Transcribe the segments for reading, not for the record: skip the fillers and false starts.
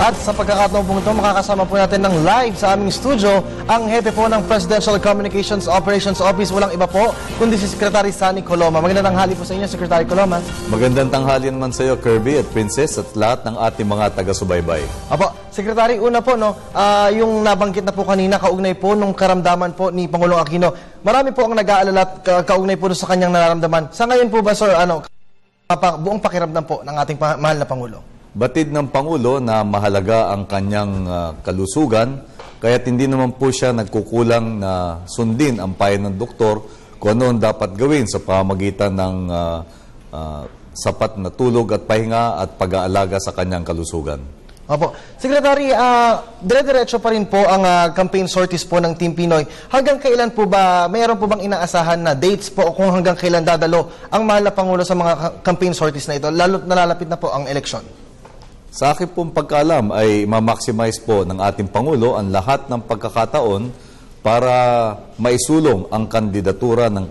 At sa pagkakataon po ito, makakasama po natin ng live sa aming studio ang hepe po ng Presidential Communications Operations Office. Walang iba po, kundi si Secretary Sunny Coloma. Magandang tanghali po sa inyo, Secretary Coloma. Magandang tanghali naman sa iyo, Kirby at Princess at lahat ng ating mga taga-subaybay. Apo, Secretary, una po, yung nabanggit na po kanina, kaugnay po nung karamdaman po ni Pangulong Aquino. Marami po ang nag-aalala at kaugnay po sa kanyang nararamdaman. Sa ngayon po ba, sir, buong pakiramdam po ng ating mahal na Pangulo? Batid ng Pangulo na mahalaga ang kanyang kalusugan, kaya't hindi naman po siya nagkukulang na sundin ang payo ng doktor kung ano ang dapat gawin sa pamamagitan ng sapat na tulog at pahinga at pag-aalaga sa kanyang kalusugan. Opo. Secretary, dire-diretso pa rin po ang campaign sorties po ng Team Pinoy. Hanggang kailan po ba, mayroon po bang inaasahan na dates po o kung hanggang kailan dadalo ang mahal na Pangulo sa mga campaign sorties na ito, lalo't nalalapit na po ang eleksyon? Sa akin pong pagkaalam ay ma-maximize po ng ating Pangulo ang lahat ng pagkakataon para maisulong ang kandidatura ng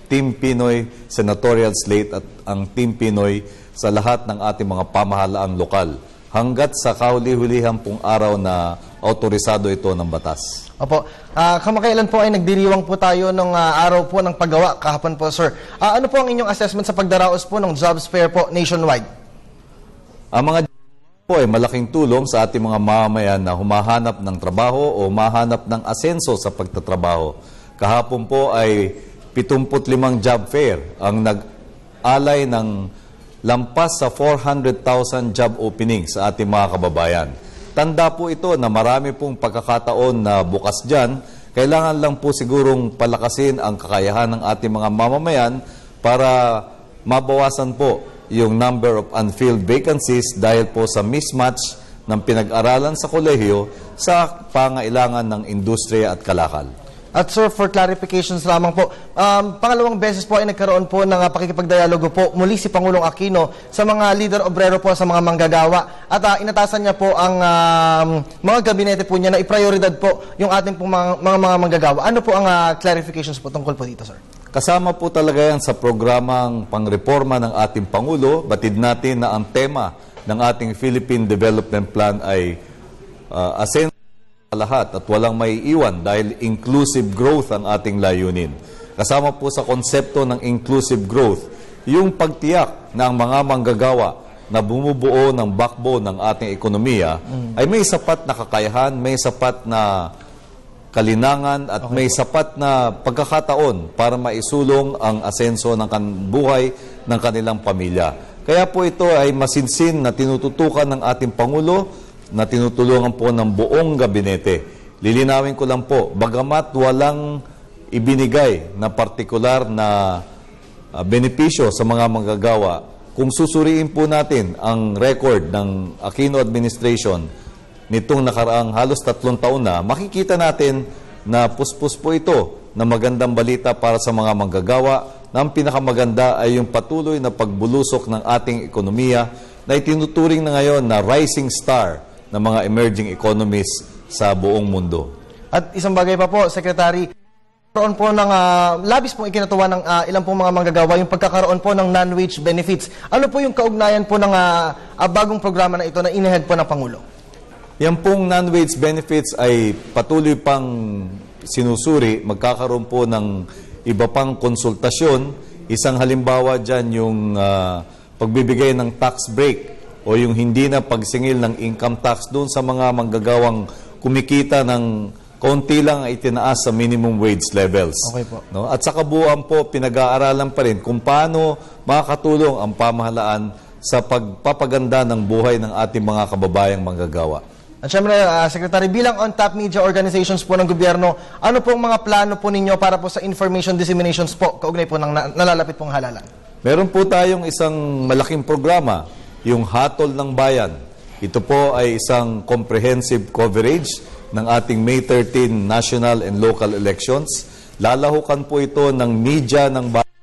Team Pinoy Senatorial Slate at ang Team Pinoy sa lahat ng ating mga pamahalaang lokal hanggat sa kahuli-hulihan pong araw na autorisado ito ng batas. Opo. Kamakailan po ay nagdiriwang po tayo ng araw po ng paggawa kahapon po, sir. Ano po ang inyong assessment sa pagdaraos po ng jobs fair po nationwide? Ang mga po ay malaking tulong sa ating mga mamamayan na humahanap ng trabaho o humahanap ng asenso sa pagtatrabaho. Kahapon po ay 75 job fair ang nag-alay ng lampas sa 400,000 job opening sa ating mga kababayan. Tanda po ito na marami pong pagkakataon na bukas dyan. Kailangan lang po sigurong palakasin ang kakayahan ng ating mga mamamayan para mabawasan po yung number of unfilled vacancies dahil po sa mismatch ng pinag-aralan sa kolehiyo sa pangailangan ng industriya at kalakal. At sir, for clarifications lamang po, pangalawang beses po ay nagkaroon po ng pakikipagdialogo po muli si Pangulong Aquino sa mga leader obrero po sa mga manggagawa at inatasan niya po ang mga gabinete po niya na iprioridad po yung ating pong mga manggagawa. Ano po ang clarifications po tungkol po dito, sir? Kasama po talaga yan sa programang pangreforma ng ating Pangulo. Batid natin na ang tema ng ating Philippine Development Plan ay asenso sa lahat at walang maiiwan dahil inclusive growth ang ating layunin. Kasama po sa konsepto ng inclusive growth, yung pagtiyak ng mga manggagawa na bumubuo ng backbone ng ating ekonomiya ay may sapat na kakayahan, may sapat na kalinangan at may sapat na pagkakataon para maisulong ang asenso ng buhay ng kanilang pamilya. Kaya po ito ay masinsin na tinututukan ng ating Pangulo na tinutulungan po ng buong gabinete. Lilinawin ko lang po, bagamat walang ibinigay na partikular na benepisyo sa mga manggagawa, kung susuriin po natin ang record ng Aquino administration nitong nakaraang halos 3 taon na, makikita natin na puspos po ito na magandang balita para sa mga manggagawa na ang pinakamaganda ay yung patuloy na pagbulusok ng ating ekonomiya na itinuturing na ngayon na rising star ng mga emerging economies sa buong mundo. At isang bagay pa po, Secretary, karoon po ng labis pong ikinatuwa ng ilang pong mga manggagawa yung pagkakaroon po ng non-wage benefits. Ano po yung kaugnayan po ng bagong programa na ito na inihead po ng Pangulo? Yan pong non-wage benefits ay patuloy pang sinusuri. Magkakaroon po ng iba pang konsultasyon. Isang halimbawa dyan yung pagbibigay ng tax break o yung hindi na pagsingil ng income tax doon sa mga manggagawang kumikita ng konti lang ay itinaas sa minimum wage levels. Okay po. No? At sa kabuuan po, pinag-aaralan pa rin kung paano makakatulong ang pamahalaan sa pagpapaganda ng buhay ng ating mga kababayang manggagawa. At syempre, Secretary, bilang on-top media organizations po ng gobyerno, ano pong mga plano po ninyo para po sa information disseminations po, kaugnay po ng nalalapit pong halalan? Meron po tayong isang malaking programa, yung Hatol ng Bayan. Ito po ay isang comprehensive coverage ng ating May 13 national and local elections. Lalahukan po ito ng media ng bayan.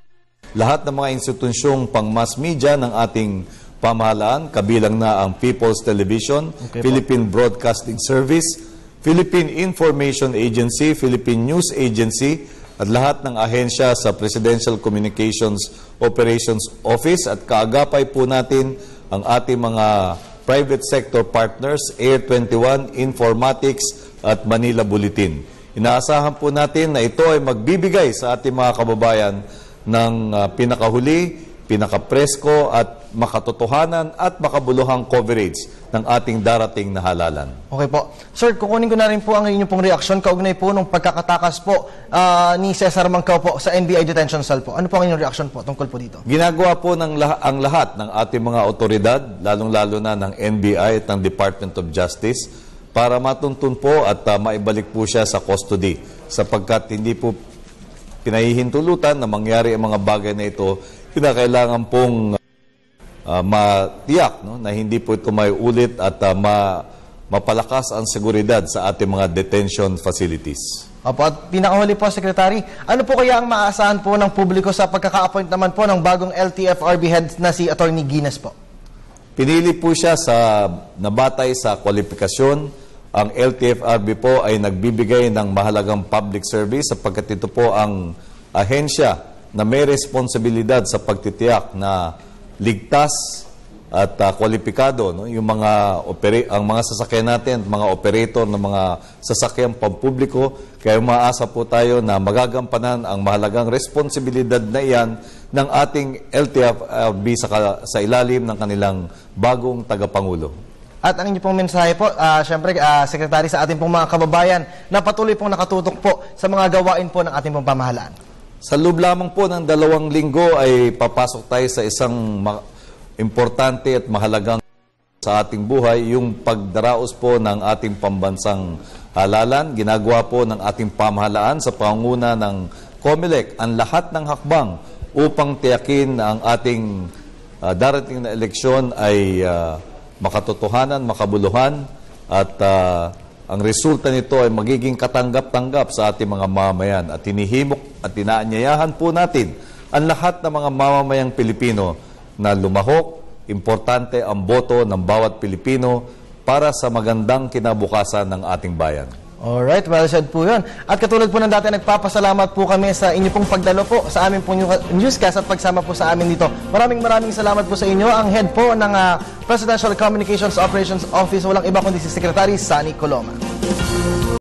Lahat ng mga institusyong pang-mass media ng ating pamahalaan, kabilang na ang People's Television, Philippine Broadcasting Service, Philippine Information Agency, Philippine News Agency, at lahat ng ahensya sa Presidential Communications Operations Office. At kaagapay po natin ang ating mga private sector partners, Air 21, Informatics at Manila Bulletin. Inaasahan po natin na ito ay magbibigay sa ating mga kababayan ng pinakahuli, pinakapresko at makatotohanan at makabuluhang coverage ng ating darating na halalan. Okay po. Sir, kukunin ko na rin po ang inyong pong reaksyon kaugnay po nung pagkakatakas po ni Cesar Mancao po sa NBI detention cell po. Ano po ang inyong reaksyon po tungkol po dito? Ginagawa po ang lahat ng ating mga otoridad, lalong-lalo na ng NBI at ng Department of Justice, para matuntun po at maibalik po siya sa custody sapagkat hindi po pinahihintulutan na mangyari ang mga bagay na ito. Kinakailangan pong matiyak na hindi po ito may ulit at mapalakas ang seguridad sa ating mga detention facilities. Opo, at pinakahuli po, Secretary, ano po kaya ang maaasahan po ng publiko sa pagkaka-appoint naman po ng bagong LTFRB head na si Atty. Guinness po? Pinili po siya nabatay sa kwalifikasyon. Ang LTFRB po ay nagbibigay ng mahalagang public service sapagkat ito po ang ahensya na may responsibilidad sa pagtitiyak na ligtas at kwalipikado yung ang mga sasakyan natin, mga operator ng mga sasakyang pampubliko. Kaya umaasa po tayo na magagampanan ang mahalagang responsibilidad na iyan ng ating LTFRB sa ilalim ng kanilang bagong tagapangulo. At ang inyong pong mensahe po, syempre, Secretary, sa ating pong mga kababayan na patuloy pong nakatutok po sa mga gawain po ng ating pong pamahalaan. Sa loob lamang po ng 2 linggo ay papasok tayo sa isang importante at mahalagang sa ating buhay, yung pagdaraos po ng ating pambansang halalan. Ginagawa po ng ating pamahalaan sa pangunguna ng COMELEC ang lahat ng hakbang upang tiyakin na ang ating darating na eleksyon ay makatotohanan, makabuluhan at ang resulta nito ay magiging katanggap-tanggap sa ating mga mamamayan at tinihimok at tinaanyayahan po natin ang lahat ng mga mamamayang Pilipino na lumahok. Importante ang boto ng bawat Pilipino para sa magandang kinabukasan ng ating bayan. Alright, well said po yun. At katulad po ng dati, nagpapasalamat po kami sa inyo pong pagdalo po sa aming pong newscast at pagsama po sa amin dito. Maraming salamat po sa inyo. Ang head po ng Presidential Communications Operations Office, walang iba kundi si Secretary Sunny Coloma.